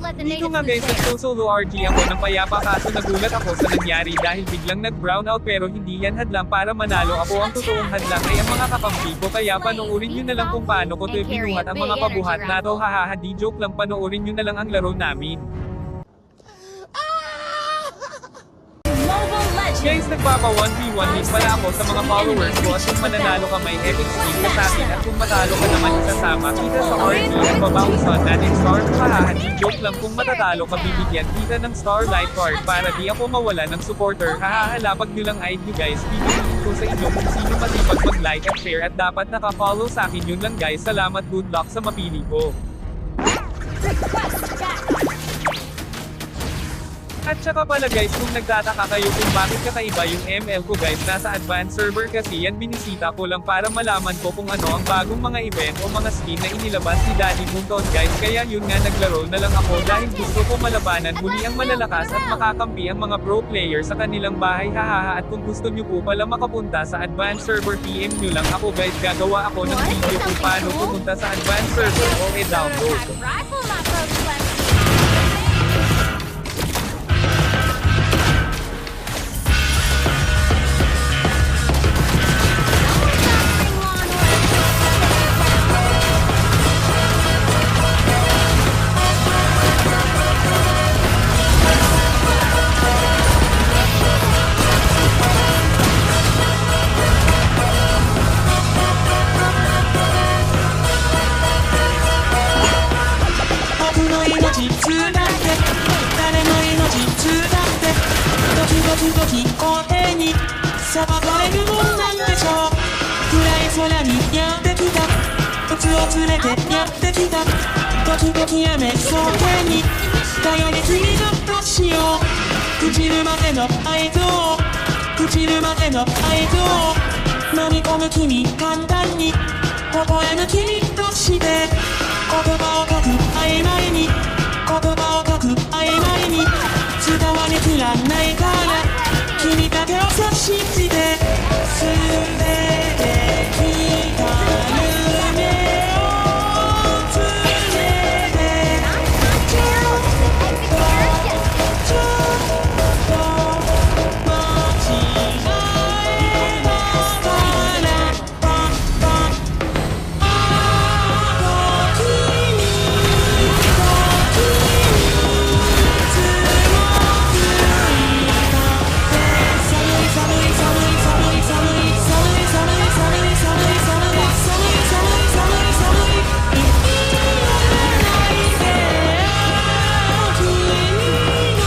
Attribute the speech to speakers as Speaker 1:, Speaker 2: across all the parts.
Speaker 1: let the
Speaker 2: Dito
Speaker 1: natives
Speaker 2: nga guys,
Speaker 1: understand.
Speaker 2: nag-solo RG ako ng payapa kaso nagulat ako sa nangyari dahil biglang nag-brown out pero hindi yan hadlang para manalo ako. Ang totoong hadlang ay ang mga kakampi ko kaya panoorin nyo na lang kung paano ko to binuhat ang mga pabuhat na to. Hahaha, di joke lang, panoorin nyo na lang ang laro namin.
Speaker 1: Mobile Legends!
Speaker 2: Guys, nagpapa 1v1 din pala ako sa mga followers ko at kung mananalo ka may epic stream ka sa akin at kung matalo ka naman isasama kita sa RG at babausan natin star. Hahaha, di joke lang, kung matatalo ka bibigyan kita ng Starlight card para di ako mawala ng supporter. Hahaha, lapag nyo lang ID guys, bibigyan ko sa inyo kung sino masipag mag-like at share at dapat naka-follow sa akin. Yun lang guys, salamat, good luck sa mapili ko. At saka pala guys, kung nagtataka kayo kung bakit kakaiba yung ML ko guys, nasa advanced server kasi yan, binisita ko lang para malaman ko kung ano ang bagong mga event o mga skin na inilabas ni Daddy Bunton guys, kaya yun nga, naglaro na lang ako dahil gusto ko malabanan muli ang malalakas at makakampi ang mga pro player sa kanilang bahay. Hahaha, at kung gusto nyo po pala makapunta sa advanced server, PM nyo lang ako guys, gagawa ako ng video kung paano pumunta sa advanced server o download.
Speaker 1: Rifle my folks left.
Speaker 3: 飲み込む君簡単に微笑む君として言葉を書く曖昧に言葉を書く曖昧に伝わりきらないから君だけをそう信じて全てきた夢を連れてちょっと間違えながらパッパッあの君と君つまずいた寒い寒い寒い寒い寒い寒い寒い寒い寒い寒い寒い寒い寒い寒い言わないで君の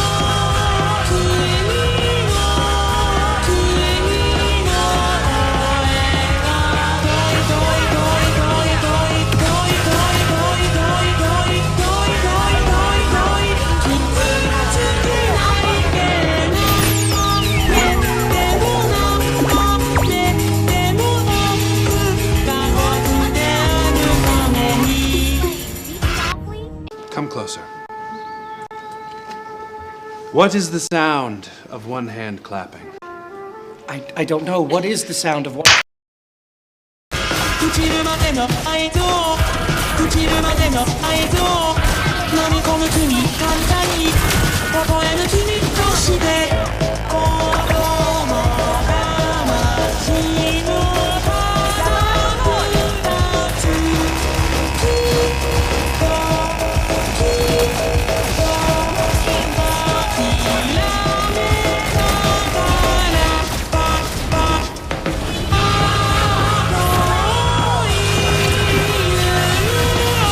Speaker 4: Come closer. What is the sound of one hand clapping?
Speaker 5: I don't know. What is the sound of one?
Speaker 3: 朽ちるまでの愛情朽ちるまでの愛情飲み込む君簡単に微笑む君として子供魂の肌も立つきっときっと諦めながらパッパッ青い夢を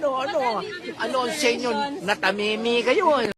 Speaker 6: Ano ang sa inyo? Natamimi kayo.